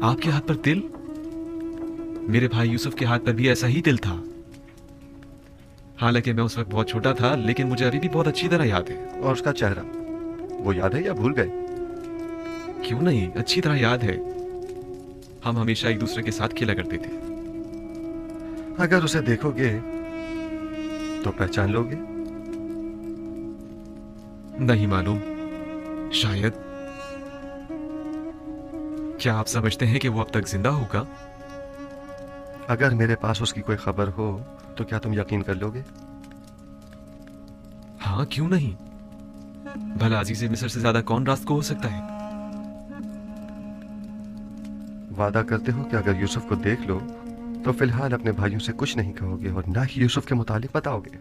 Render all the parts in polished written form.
आपके हाथ पर तिल? मेरे भाई यूसुफ के हाथ पर भी ऐसा ही तिल था। हालांकि मैं उस वक्त बहुत छोटा था, लेकिन मुझे अभी भी बहुत अच्छी तरह याद है। और उसका चेहरा, वो याद है या भूल गए? क्यों नहीं, अच्छी तरह याद है। हम हमेशा एक दूसरे के साथ खेला करते थे। अगर उसे देखोगे तो पहचान लोगे? नहीं मालूम, शायद। क्या आप समझते हैं कि वो अब तक जिंदा होगा? अगर मेरे पास उसकी कोई खबर हो तो क्या तुम यकीन कर लोगे? हाँ, क्यों नहीं। भला अजीज़े मिस्र से ज्यादा कौन रास्त को हो सकता है? वादा करते हो कि अगर यूसुफ को देख लो तो फिलहाल अपने भाइयों से कुछ नहीं कहोगे और ना ही यूसुफ के मुतालिक बताओगे?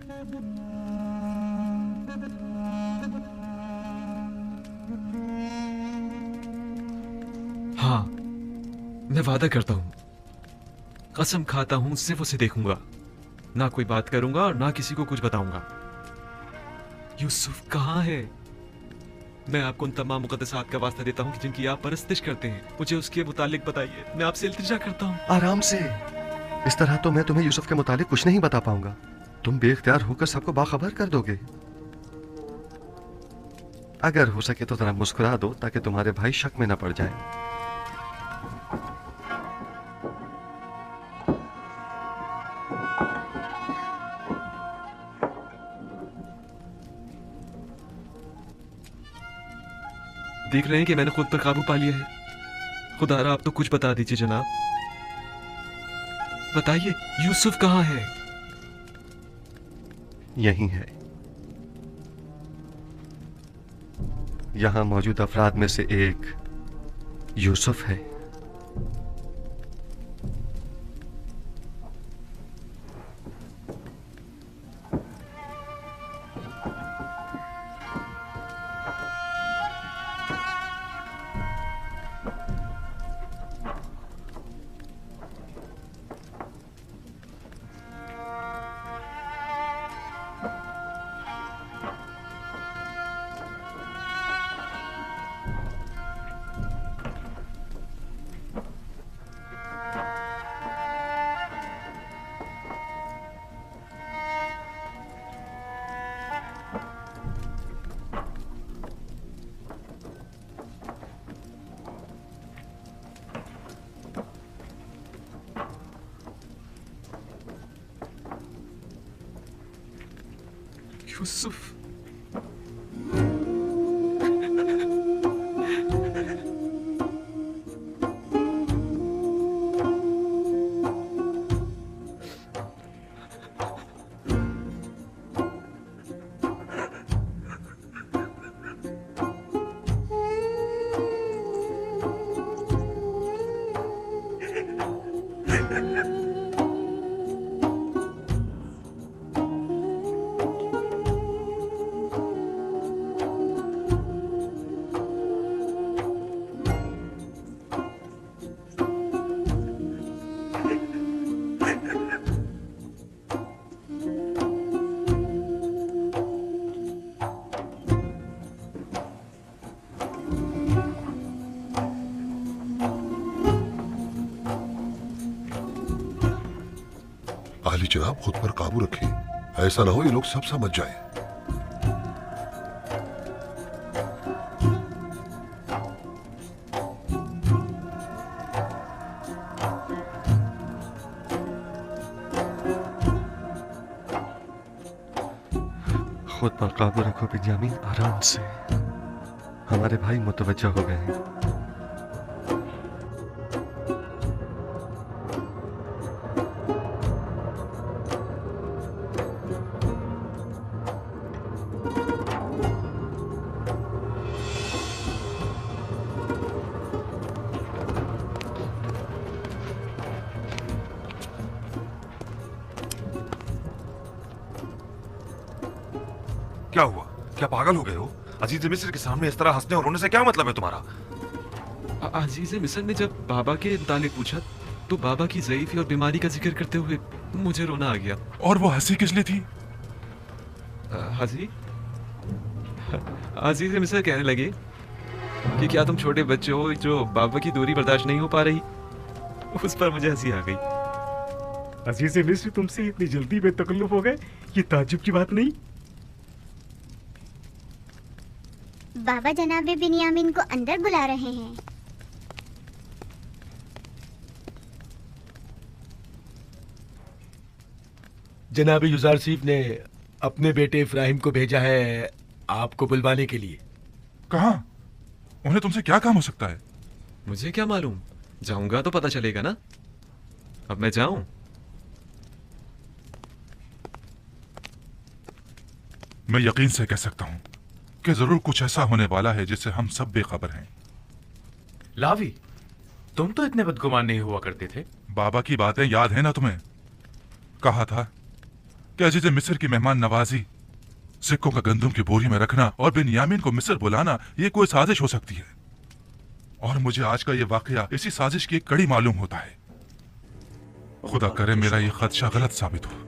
हाँ, मैं वादा करता हूं। कसम खाता हूं, सिर्फ उसे देखूंगा, ना कोई बात करूंगा और ना किसी को कुछ बताऊंगा। यूसुफ कहाँ है? मैं आपको उन तमाम मुकद्दसात का वास्ता देता हूं कि जिनकी आप परस्तिश करते हैं। मुझे उसके मुतालिक बताइए, मैं आपसे इल्तिजा करता हूं। आराम से। इस तरह तो मैं तुम्हें यूसुफ के मुतालिक कुछ नहीं बता पाऊंगा। तुम बेख्तियार होकर सबको बाखबर कर दोगे। अगर हो सके तो जरा मुस्कुरा दो ताकि तुम्हारे भाई शक में न पड़ जाएं। देख रहे हैं कि मैंने खुद पर काबू पा लिया है। खुदारा, आप तो कुछ बता दीजिए जनाब। बताइए, यूसुफ कहाँ है? यही है। यहां मौजूद अफराद में से एक यूसुफ है। यूसुफ। आली जनाब, खुद पर काबू रखें। ऐसा ना हो ये लोग सब समझ जाएं। खुद पर काबू रखो बिन्यामीन, आराम से। हमारे भाई मुतवज्जा हो गए हैं। क्या हुआ? क्या पागल हो गए हो? अजीज मिस्र के सामने इस तरह हंसने और रोने से क्या मतलब है तुम्हारा? अजीज़े मिस्र ने जब बाबा के मुतालिक पूछा तो बाबा की ज़ईफ़ी और बीमारी का जिक्र करते हुए मुझे रोना आ गया। और वो हंसी किस लिए थी? हाजी अजीज मिस्र कहने लगे कि क्या तुम छोटे बच्चे हो जो बाबा की दूरी बर्दाश्त नहीं हो पा रही। उस पर मुझे हंसी आ गई। अजीज मिस्र तुमसे इतनी जल्दी बेतकल्लुफ हो गए, ये ताज्जुब की बात नहीं। बाबा जनाबे बिन्यामिन को अंदर बुला रहे हैं। जनाब यूसुफ ने अपने बेटे इब्राहिम को भेजा है आपको बुलवाने के लिए। कहाँ? उन्हें तुमसे क्या काम हो सकता है? मुझे क्या मालूम, जाऊंगा तो पता चलेगा ना। अब मैं जाऊं? मैं यकीन से कह सकता हूँ कि जरूर कुछ ऐसा होने वाला है जिससे हम सब बेखबर हैं। लावी, तुम तो इतने बदगुमान नहीं हुआ करते थे। बाबा की बातें याद है ना तुम्हें? कहा था कि अजीज मिस्र की मेहमान नवाजी, सिक्कों का गंदम की बोरी में रखना और बिन्यामीन को मिस्र बुलाना ये कोई साजिश हो सकती है। और मुझे आज का ये वाकया इसी साजिश की एक कड़ी मालूम होता है। खुदा करे मेरा ये खदशा गलत साबित हो।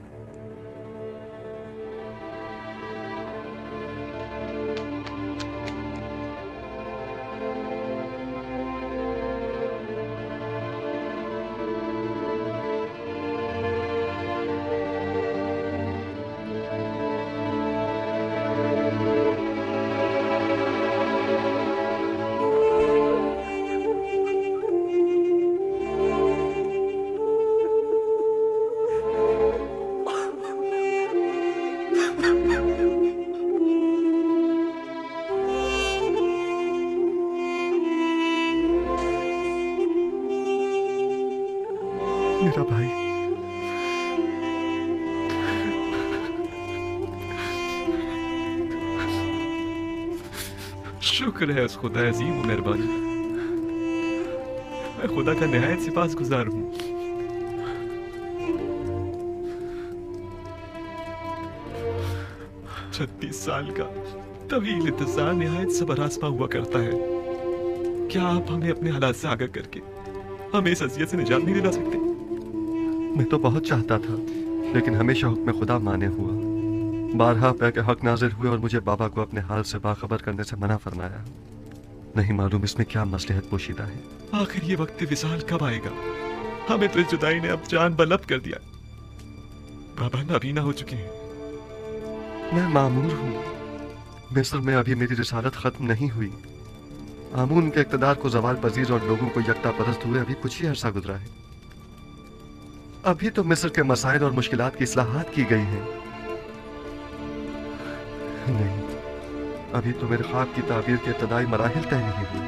मेरा भाई। शुक्र है उस खुदा अजीम व मेहरबानी। मैं खुदा का निहायत सिपासगुजार हूँ। छत्तीस साल का तवील इंतजार निहायत सबर आसमा हुआ करता है। क्या आप हमें अपने हालात से आगाह करके हमें इस अज़ियत से निजात नहीं दिला सकते? मैं तो बहुत चाहता था, लेकिन हमेशा हुक्म खुदा माने हुआ। बारहा पे के हक नाजिल हुए और मुझे बाबा को अपने हाल से बाखबर करने से मना फरमाया। नहीं मालूम इसमें क्या मसलहत पोशीदा है। आखिर ये वक्त विसाल कब आएगा? हमें तो इस जुदाई ने अब जान बलब कर दिया। बाबा नाबीना हो चुके हैं। मैं मामूर हूँ। मिस्र में अभी मेरी रिसालत खत्म नहीं हुई। आमून के इक़्तिदार को ज़वाल पजीर और लोगों को यकता परस्त हुए अभी कुछ ही अरसा गुजरा है। अभी तो मिस्र के मसाइल और मुश्किलात की इस्लाहात की गई हैं। नहीं, अभी तो मेरे ख्वाब की ताबीर के इब्तदाई मराहिल तय नहीं हुए।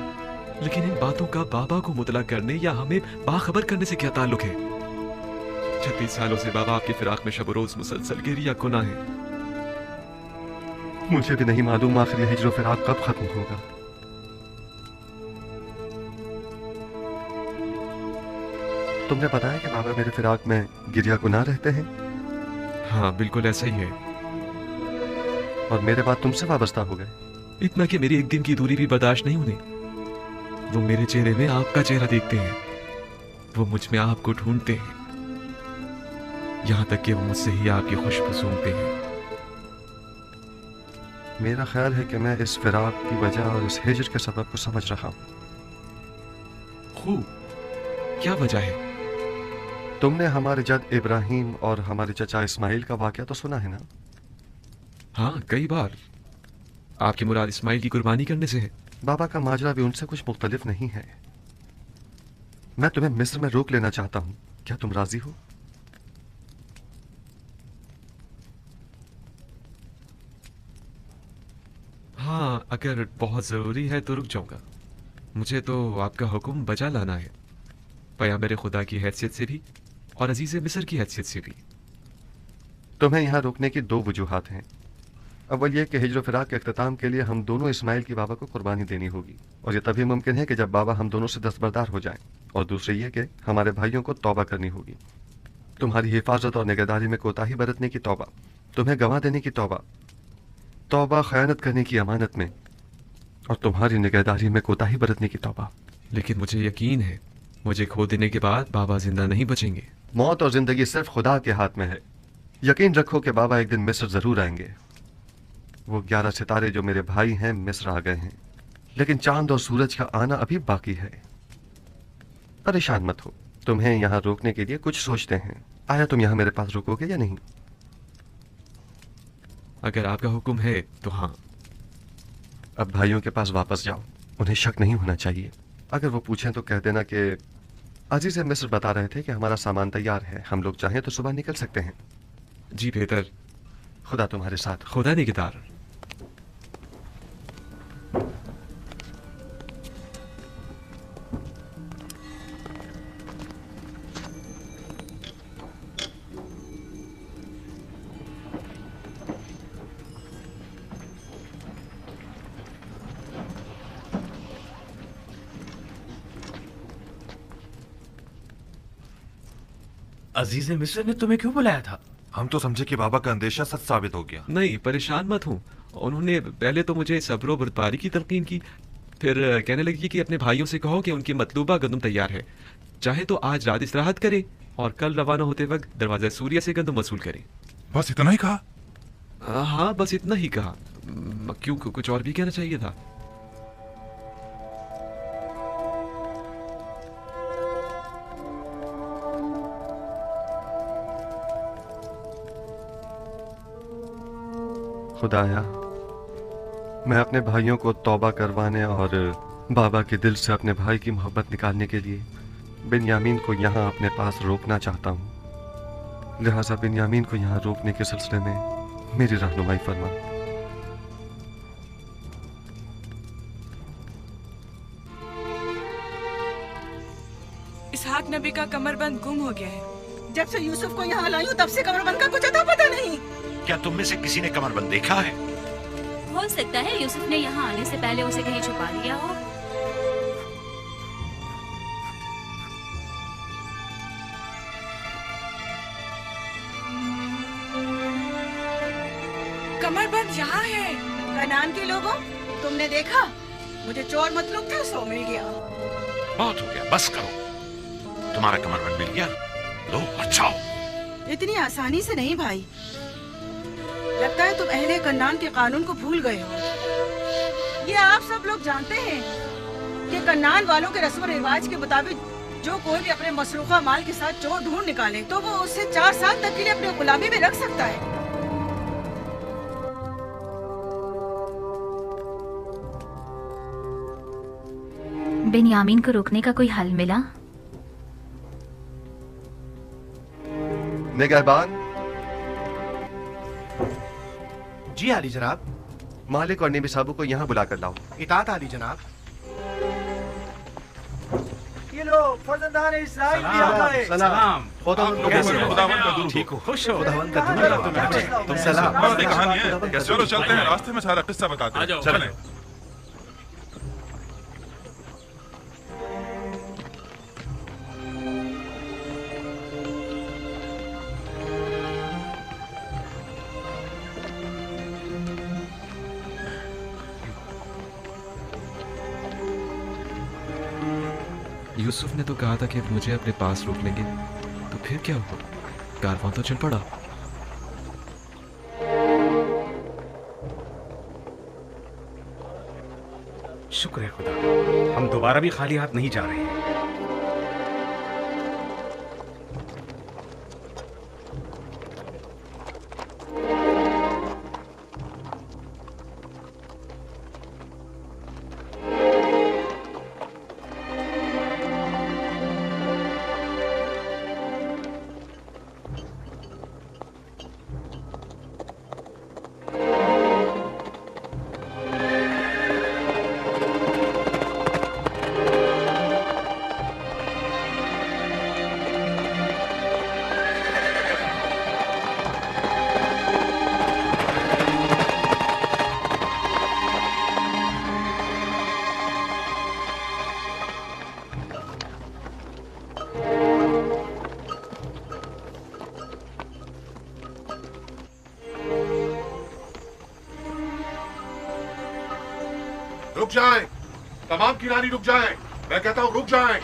लेकिन इन बातों का बाबा को मुतला करने या हमें बाखबर करने से क्या ताल्लुक है? 36 सालों से बाबा आपके फिराक में शब रोज मुसलसल गिरी या गुनाह है। मुझे भी नहीं मालूम आखिर ये हिज्र फिराक कब खत्म होगा। तुमने बताया कि बाबा मेरे फिराक में गिरिया गुनाह रहते हैं। हाँ, बिल्कुल ऐसा ही है। और मेरे बाद तुमसे वाबस्ता हो गए। इतना कि मेरी एक दिन की दूरी भी बर्दाश्त नहीं उन्हें। वो मेरे चेहरे में आपका चेहरा देखते हैं, वो मुझ में आपको ढूंढते हैं, यहां तक कि वो मुझसे ही आपकी खुशबू सूंघते हैं। मेरा ख्याल है कि मैं इस फिराक की वजह और इस हिज्र के सबब को समझ रहा हूं। खूब, क्या वजह है? तुमने हमारे जद इब्राहिम और हमारे चचा इस्माइल का वाकया तो सुना है ना? हाँ, कई बार। आपकी मुराद इस्माइल की कुर्बानी करने से है। बाबा का माजरा भी उनसे कुछ मुख्तलिफ नहीं है। मैं तुम्हें मिस्र में रोक लेना चाहता हूं, क्या तुम राजी हो? हाँ, अगर बहुत जरूरी है तो रुक जाऊंगा। मुझे तो आपका हुक्म बजा लाना है, पैगंबर खुदा की हैसियत से भी और अजीज मिस्र की हैसियत से भी। तुम्हें यहाँ रोकने की दो वजूहात हैं। अव्वल यह कि हिज्र फिराक के अख्ताम के लिए हम दोनों इस्माइल की बाबा को कुर्बानी देनी होगी, और यह तभी मुमकिन है कि जब बाबा हम दोनों से दस्तबरदार हो जाएं। और दूसरी यह कि हमारे भाइयों को तौबा करनी होगी। तुम्हारी हिफाजत और निगहदारी में कोताही बरतने की तौबा, तुम्हें गंवा देने की तौबा, तौबा खयानत करने की अमानत में, और तुम्हारी निगहदारी में कोताही बरतने की तौबा। लेकिन मुझे यकीन है मुझे खो देने के बाद बाबा जिंदा नहीं बचेंगे। मौत और जिंदगी सिर्फ खुदा के हाथ में है। यकीन रखो कि बाबा एक दिन मिस्र जरूर आएंगे। वो 11 सितारे जो मेरे भाई हैं मिस्र आ गए हैं, लेकिन चांद और सूरज का आना अभी बाकी है। परेशान मत हो, तुम्हें यहाँ रोकने के लिए कुछ सोचते हैं। आया तुम यहाँ मेरे पास रुकोगे या नहीं? अगर आपका हुक्म है तो हाँ। अब भाइयों के पास वापस जाओ, उन्हें शक नहीं होना चाहिए। अगर वो पूछें तो कह देना कि अजीज मिस्र बता रहे थे कि हमारा सामान तैयार है, हम लोग चाहें तो सुबह निकल सकते हैं। जी बेहतर। खुदा तुम्हारे साथ। खुदा निगहदार। अजीज मिस्र ने तुम्हें क्यों बुलाया था? हम तो समझे कि बाबा का अंदेशा सच साबित हो गया। नहीं, परेशान मत हूँ। उन्होंने पहले तो मुझे सब्र और बर्दारी की तलकीन की, फिर कहने लगी कि अपने भाइयों से कहो कि उनकी मतलूबा गंदम तैयार है, चाहे तो आज रात इस्तेराहत करे और कल रवाना होते वक्त दरवाजा सूर्य से गंदम वसूल करे। बस इतना ही कहा? हाँ, बस इतना ही कहा। क्यों, कुछ और भी कहना चाहिए था? खुदाया, मैं अपने भाइयों को तौबा करवाने और बाबा के दिल से अपने भाई की मोहब्बत निकालने के लिए बिन्यामीन को यहाँ अपने पास रोकना चाहता हूँ। लिहाजा बिन्यामीन को यहाँ रोकने के सिलसिले में मेरी रहनुमाई फरमा। इसहाक नबी का कमरबंद गुम हो गया है। जब से यूसुफ को यहाँ लाई हूँ तब से कमरबंद का कुछ अता पता नहीं। क्या तुम में से किसी ने कमरबंद देखा है? हो सकता है यूसुफ ने यहाँ आने से पहले उसे कहीं छुपा लिया हो। कमरबंद यहाँ है। कनान के लोगों, तुमने देखा? मुझे चोर मतलब था, सो मिल गया। बहुत हो गया, बस करो। तुम्हारा कमरबंद मिल गया, लो और जाओ। इतनी आसानी से नहीं भाई, लगता है तुम अहले कन्नान के कानून को भूल गए हो। ये आप सब लोग जानते हैं कि कन्नान वालों के रस्म रिवाज के मुताबिक जो कोई भी अपने मसरूखा माल के साथ चोर ढूंढ निकाले तो वो उसे 4 साल तक के लिए अपनी गुलामी में रख सकता है। बिन्यामीन को रोकने का कोई हल मिला? निगहबान। जी आली जनाब। मालिक और नेमी साहब को यहाँ बुला कर लाओ। इताअत आली जनाब। ये लो फर्जंदान इस्राइल भी आ गए। सलाम। खुदावंद का दुरूद। ठीक हो? खुश हो? खुदावंद का दुरूद। तुम सलाम। बहुत कहानी है। चलो चलते हैं, रास्ते में सारा किस्सा बताते हैं। चलें। यूसुफ ने तो कहा था कि मुझे अपने पास रोक लेंगे, तो फिर क्या हुआ? कारवां तो चल पड़ा। शुक्र है खुदा, हम दोबारा भी खाली हाथ नहीं जा रहे हैं। रुक जाएं, तमाम किरानी रुक जाएं। मैं कहता हूं रुक जाएं।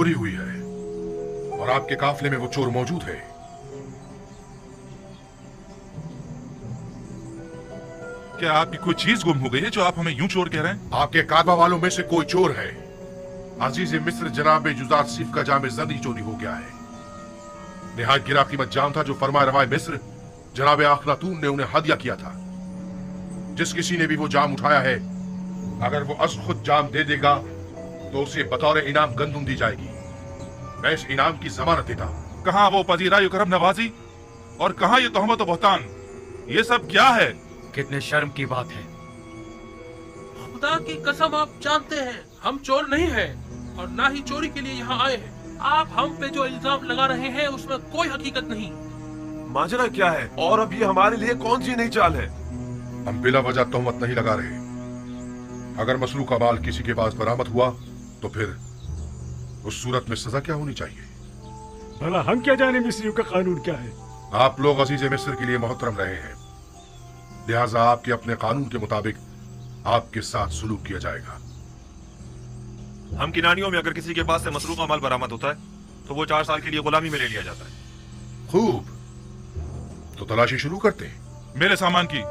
चोरी हुई है और आपके काफले में वो चोर मौजूद है। क्या आपकी कोई चीज गुम हो गई है जो आप हमें यूं चोर कह रहे हैं? आपके कारवा वालों में से कोई चोर है। अजीज मिस्र जनाब जुज़ार सीफ का जाम जदी चोरी हो गया है। निहायत गिरा कीमत जाम था जो फरमा रवाए मिस्र जनाब अखनातून ने उन्हें हदिया किया था। जिस किसी ने भी वो जाम उठाया है, अगर वो अस खुद जाम दे देगा तो उसे बतौर इनाम गंदुम दी जाएगी। मैं इस इनाम की जमानत देता हूं। कहां वो पजीराई करम नवाजी और कहां ये तोहमत और बहतान? ये सब क्या है? कितने शर्म की बात है। खुदा की कसम आप जानते हैं हम चोर नहीं हैं और ना ही चोरी के लिए यहाँ आए हैं। आप हम पे जो इल्जाम लगा रहे हैं उसमें कोई हकीकत नहीं। माजरा क्या है और अब ये हमारे लिए कौन सी नई चाल है? हम बिला वजह तोहमत नहीं लगा रहे। अगर मसरूक का माल किसी के पास बरामद हुआ तो फिर उस सूरत में सजा क्या होनी चाहिए? भला हम क्या जाने मिस्रियों का कानून क्या है? आप लोग अजीज मिस्र के लिए मोहतरम रहे हैं, लिहाजा आपके अपने कानून के मुताबिक आपके साथ सुलूक किया जाएगा। हम किनानियों में अगर किसी के पास से मसरूका माल बरामद होता है तो वो 4 साल के लिए गुलामी में ले लिया जाता है। खूब, तो तलाशी शुरू करते हैं। मेरे सामान की,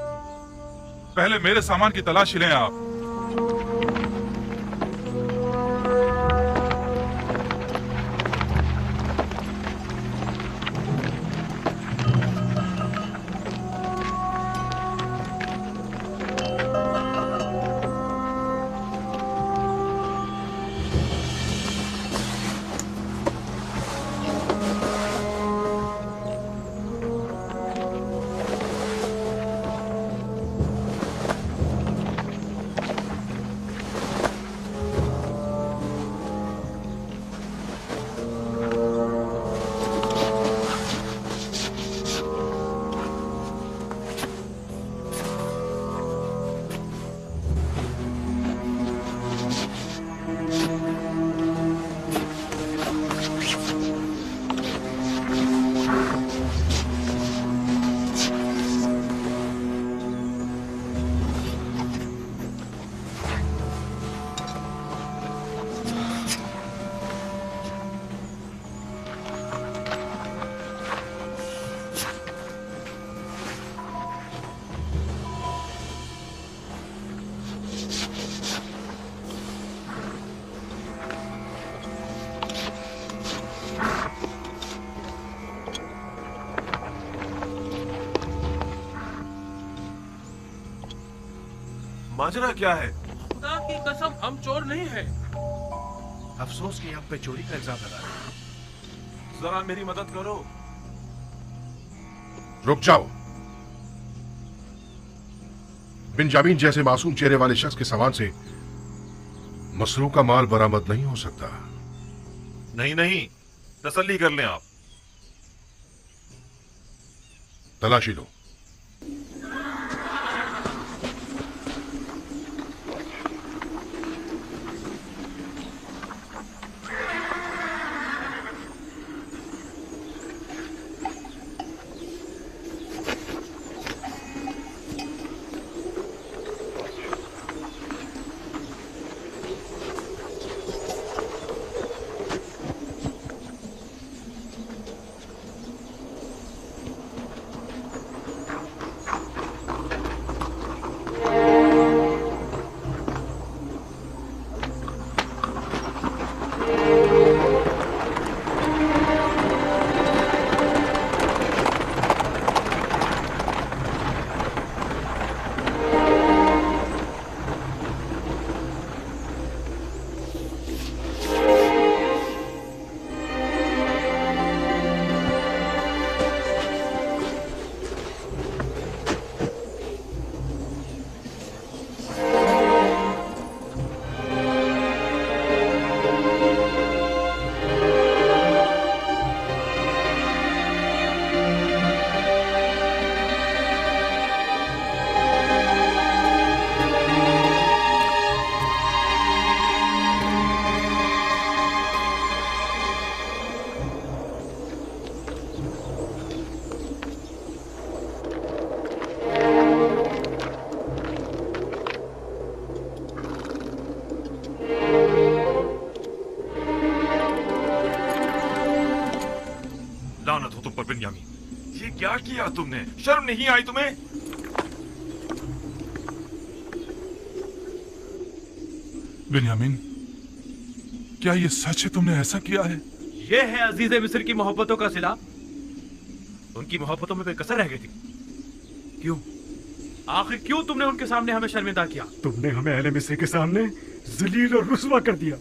पहले मेरे सामान की तलाशी लें आप। माजरा क्या है? खुदा की कसम हम चोर नहीं हैं। अफसोस कि हम पे चोरी का इल्जाम लगा रहे हैं। जरा मेरी मदद करो। रुक जाओ। बिंजामिन जैसे मासूम चेहरे वाले शख्स के सामान से मसरूक का माल बरामद नहीं हो सकता। नहीं नहीं, तसल्ली कर लें आप। तलाशी लो। किया तुमने? शर्म नहीं आई तुम्हें? बिन्यामीन, क्या ये सच है? तुमने ऐसा किया है? ये है अजीज मिस्र की मोहब्बतों का सिला। उनकी मोहब्बतों में कसर रह गई थी। क्यों? आखिर क्यों तुमने उनके सामने हमें शर्मिंदा किया? तुमने हमें अहले मिस्र के सामने जलील और रुस्वा कर दिया।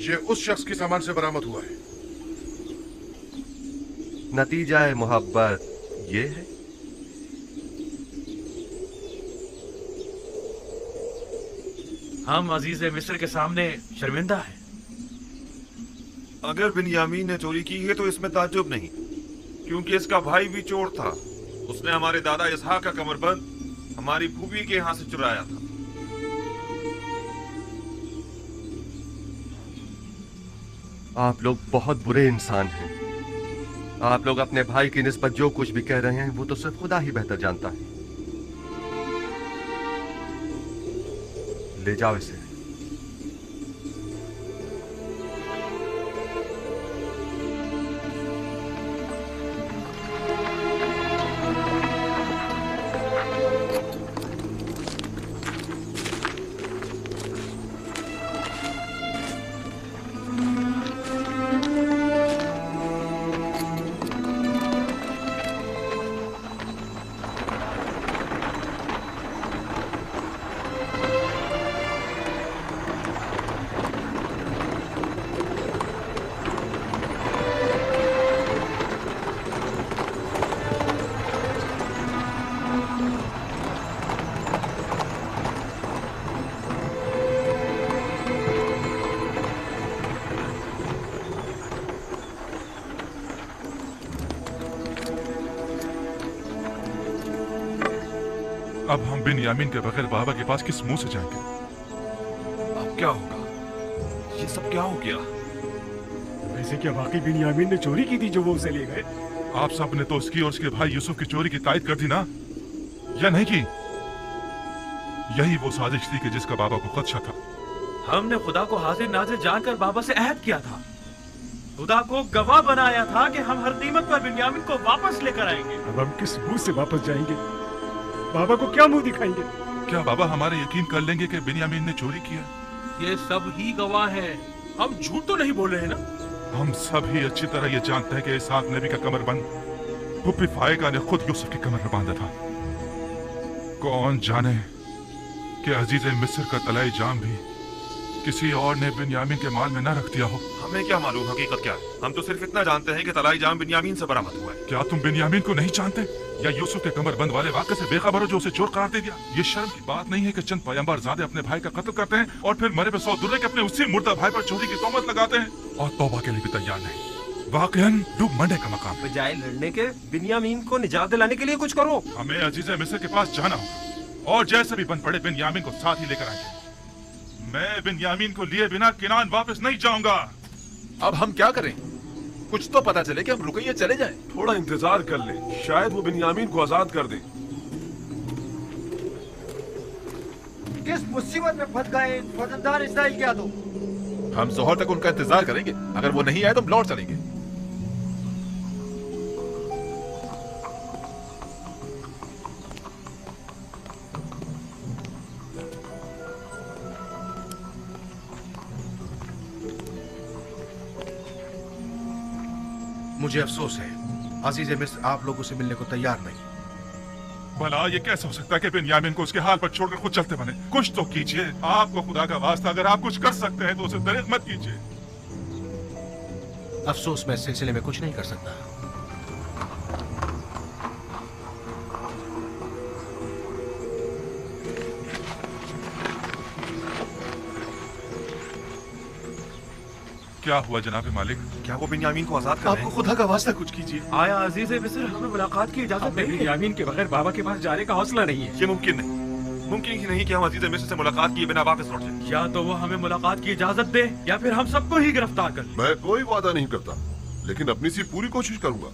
ये उस शख्स के सामान से बरामद हुआ है। नतीजा है मोहब्बत ये है। हम अजीज मिस्र के सामने शर्मिंदा हैं। अगर बिन्यामीन ने चोरी की है तो इसमें ताज्जुब नहीं, क्योंकि इसका भाई भी चोर था। उसने हमारे दादा इसहाक का कमरबंद हमारी फूफी के यहाँ से चुराया था। आप लोग बहुत बुरे इंसान हैं। आप लोग अपने भाई की निस्बत जो कुछ भी कह रहे हैं वो तो सिर्फ खुदा ही बेहतर जानता है। ले जाओ इसे। अब हम बिन्यामीन के बगैर बाबा के पास किस मुंह से जाएंगे? अब क्या होगा? ये सब क्या हो गया? वैसे क्या वाकई बिन्यामीन ने चोरी की थी जो वो उसे ले गए? आप सब ने तो उसकी और उसके भाई यूसुफ की चोरी की तायद कर दी ना, या नहीं की? यही वो साजिश थी कि जिसका बाबा को खदशा था। हमने खुदा को हाजिर नाजिर जानकर बाबा से अहद किया था। खुदा को गवाह बनाया था कि हम हर कीमत पर बिन्यामीन को वापस लेकर आएंगे। अब हम किस मुंह से वापस जाएंगे? बाबा को क्या मुंह दिखाएंगे? क्या बाबा हमारे यकीन कर लेंगे कि बिन्यामीन ने चोरी किया? ये सब ही गवाह हैं। हम झूठ तो नहीं बोल रहे हैं ना? हम सब ही अच्छी तरह ये जानते हैं कि इसहाक नबी का कमरबंद फुप्पी फायका ने खुद यूसुफ की कमर में बांधा था। कौन जाने कि अजीज मिस्र का तलाई जाम भी किसी और ने बिन्यामीन के माल में न रख दिया हो। हमें क्या मालूम हकीकत क्या है? हम तो सिर्फ इतना जानते हैं कि तलाई जाम बिन्यामीन से बरामद हुआ है। क्या तुम बिन्यामीन को नहीं जानते, या यूसुफ के कमरबंद वाले वाक़े से बेखबर हो जो उसे चोर करार दे दिया? ये शर्म की बात नहीं है कि चंद पैगंबरज़ादे अपने भाई का कत्ल करते हैं और फिर मरे पे 100 दुर्रे के अपने उसी मुर्दा भाई पर चोरी की तोहमत लगाते हैं और तौबा के लिए भी तैयार नहीं। वाकईन डूब मंडे का मकाम। बजाय लड़ने के बिन्यामीन को निजात दिलाने के लिए कुछ करो। हमें अजीज मिस्र के पास जाना होगा और जैसे भी बन पड़े बिन्यामीन को साथ ही लेकर आएंगे। मैं बिन्यामीन को लिए बिना किनान वापस नहीं जाऊंगा। अब हम क्या करें? कुछ तो पता चले कि हम रुके या चले जाएं। थोड़ा इंतजार कर ले, शायद वो बिन्यामीन को आजाद कर दे। किस मुसीबत में फंस गए फौजदार इसराइल क्या तो? हम जोहर तक उनका इंतजार करेंगे। अगर वो नहीं आए तो हम लौट चलेंगे। मुझे अफसोस है अजीज मिस्र आप लोगों से मिलने को तैयार नहीं। भला ये कैसे हो सकता है कि बिन्यामीन को उसके हाल पर छोड़कर खुद चलते बने? कुछ तो कीजिए, आपको खुदा का वास्ता अगर आप कुछ कर सकते हैं तो उसे दरेक मत कीजिए। अफसोस मैं इस सिलसिले में कुछ नहीं कर सकता। क्या हुआ जनाब मालिक? क्या वो बिन्यामीन को आजाद कर रहे हैं? आपको खुदा का वास्ता कुछ कीजिए। आया अजीज मिस्र हमें मुलाकात की इजाजत हमें नहीं। बिन्यामीन के बगैर बाबा के पास जाने का हौसला नहीं है। ये मुमकिन नहीं, मुमकिन ही नहीं कि हम अजीज मिस्र से मुलाकात किए बिना वापस लौट जाएं। या तो वो हमें मुलाकात की इजाजत दे या फिर हम सबको ही गिरफ्तार कर ले। मैं कोई वादा नहीं करता, लेकिन अपनी सी पूरी कोशिश करूंगा।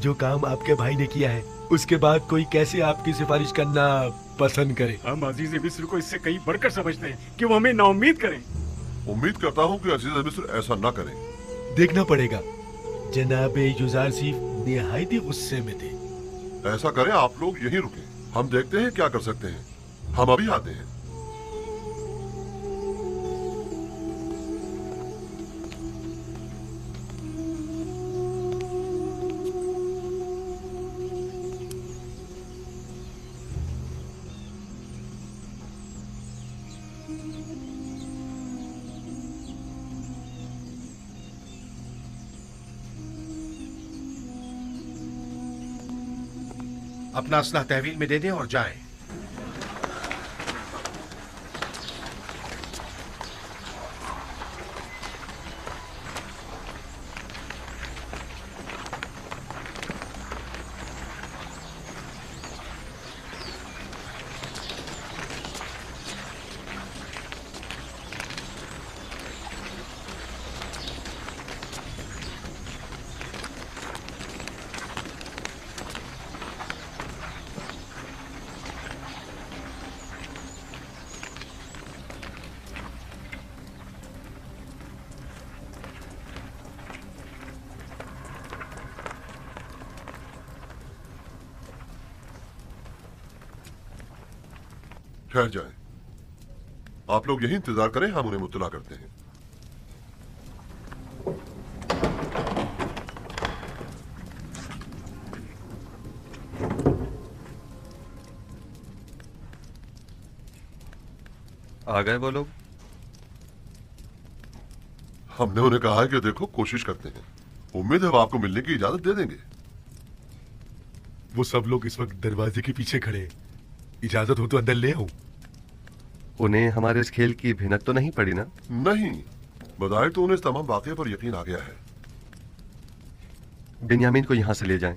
जो काम आपके भाई ने किया है उसके बाद कोई कैसे आपकी सिफारिश करना पसंद करे? हम अजीज मिस्र को इससे कहीं बढ़कर समझते हैं कि वो हमें नाउम्मीद करें। उम्मीद करता हूँ कि अजीज मिस्र ऐसा ना करें। देखना पड़ेगा। जनाब युजारसीफ निहायत ही गुस्से में थे। ऐसा करें, आप लोग यहीं रुकें, हम देखते हैं क्या कर सकते हैं। हम अभी आते हैं। अपना असला तहवील में दे दें और जाएं। ठहर जाएं। आप लोग यही इंतजार करें, हम उन्हें मुत्तला करते हैं। आ गए वो लोग? हमने उन्हें कहा है कि देखो, कोशिश करते हैं। उम्मीद है वो आपको मिलने की इजाजत दे देंगे। वो सब लोग इस वक्त दरवाजे के पीछे खड़े हैं। इजाजत हो तो अंदर ले आऊं। उन्हें हमारे इस खेल की भिनक तो नहीं पड़ी ना? नहीं, बजाय तो उन्हें इस तमाम वाकये पर यकीन आ गया है। बिन्यामीन को यहां से ले जाएं।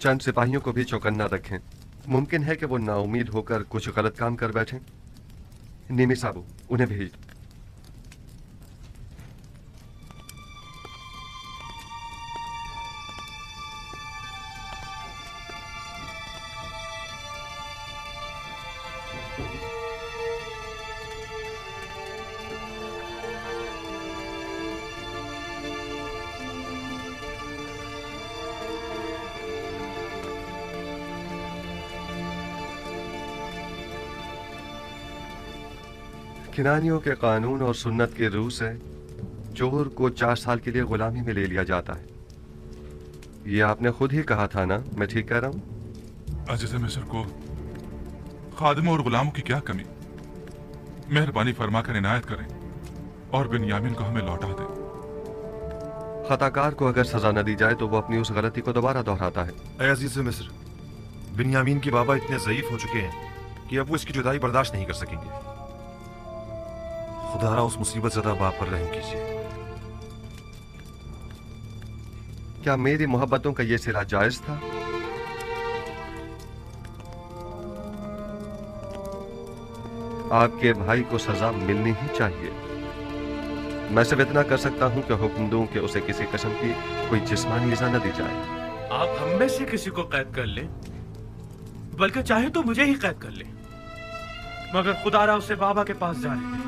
चंद सिपाहियों को भी चौकन्ना रखें। मुमकिन है कि वो नाउमीद होकर कुछ गलत काम कर बैठें। निमी साबू, उन्हें भेज। किनानियों के कानून और सुन्नत के रूह से चोर को 4 साल के लिए गुलामी में ले लिया जाता है। ये आपने खुद ही कहा था ना? मैं ठीक कह रहा हूं? अजीज मिस्र को खादिमों और गुलामों की क्या कमी? मेहरबानी फरमाकर इनायत करें और बिन्यामीन को हमें लौटा दें। खताकार को अगर सजा न दी जाए तो वो अपनी उस गलती को दोबारा दोहराता है। ऐ अजीज मिस्र, बिन्यामीन के बाबा इतने ज़ईफ हो चुके हैं कि अब वो इसकी जुदाई बर्दाश्त नहीं कर सकेंगे। खुदारा उस मुसीबत ज़दा बाप पर रहम कीजिए। क्या मेरी मोहब्बतों का ये सिला जायज था? आपके भाई को सजा मिलनी ही चाहिए। मैं सिर्फ इतना कर सकता हूं कि हुक्म दूं कि उसे किसी किस्म की कोई जिस्मानी इजा न दी जाए। आप हम में से किसी को कैद कर ले, बल्कि चाहे तो मुझे ही कैद कर ले, मगर खुदारा उसे बाबा के पास जा रहे हैं।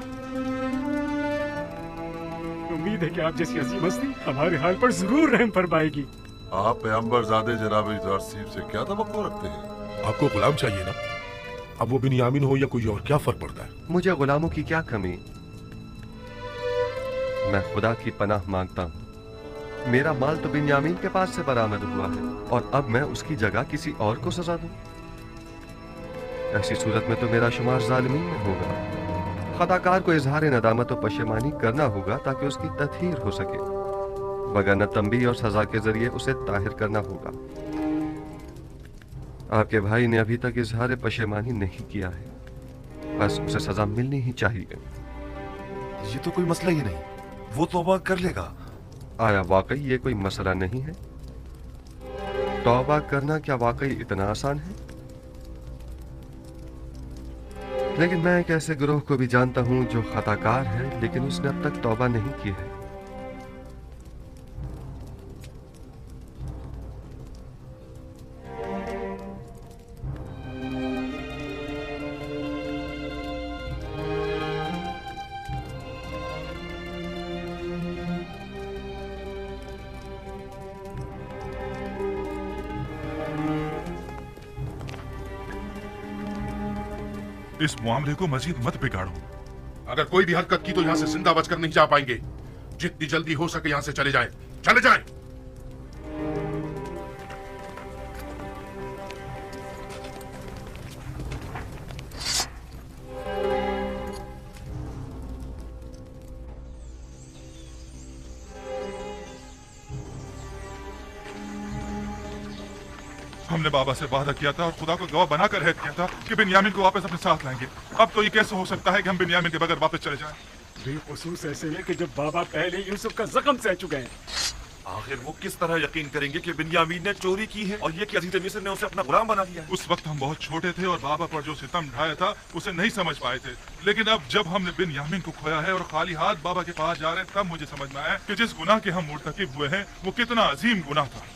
उम्मीद है कि आप जैसी अजीम हस्ती हमारे हाल पर जरूर रहम फरमाएगी। आप पैगंबर ज़ादे जनाब युजारसीफ से क्या तवक्को रखते हैं? आपको गुलाम चाहिए ना? अब वो बिन्यामीन हो या कोई और, क्या फर्क पड़ता है? मुझे गुलामों की क्या कमी? मैं खुदा की पनाह मांगता हूँ। मेरा माल तो बिन्यामीन के पास से बरामद हुआ है और अब मैं उसकी जगह किसी और को सजा दूं? ऐसी सूरत में तो मेरा शुमार जालिमीन में होगा। खताकार को इजहार नदामत और पशेमानी करना होगा ताकि उसकी तत्हीर हो सके, वरना तंबी और सजा के जरिए उसे ताहिर करना होगा। आपके भाई ने अभी तक इजहार पशेमानी नहीं किया है, बस उसे सजा मिलनी ही चाहिए। ये तो कोई मसला ही नहीं, वो तौबा कर लेगा। आया वाकई ये कोई मसला नहीं है? तौबा करना क्या वाकई इतना आसान है? लेकिन मैं एक ऐसे गिरोह को भी जानता हूं जो खताकार है लेकिन उसने अब तक तौबा नहीं की है। इस मामले को मजीद मत बिगाड़ो। अगर कोई भी हरकत की तो यहाँ से जिंदा बचकर नहीं जा पाएंगे। जितनी जल्दी हो सके यहाँ से चले जाएं। चले जाएं। हमने बाबा से वादा किया था और खुदा को गवाह बनाकर रहत किया था कि बिन्यामीन को वापस अपने साथ लाएंगे। अब तो ये कैसे हो सकता है कि हम बिन्यामीन के बगैर वापस चले जाएं? बेखुसूस ऐसे है कि जब बाबा पहले यूसुफ का जख्म सह चुके हैं। आखिर वो किस तरह यकीन करेंगे कि बिन्यामीन ने चोरी की है और ये कि अजीज मिस्र ने उसे अपना गुलाम बना लिया है? उस वक्त हम बहुत छोटे थे और बाबा पर जो सितम ढाया था उसे नहीं समझ पाए थे, लेकिन अब जब हमने बिन्यामीन को खोया है और खाली हाथ बाबा के पास जा रहे हैं, तब मुझे समझ में आया कि जिस गुनाह के हम मुर्तकिब हुए हैं वो कितना अजीम गुनाह था।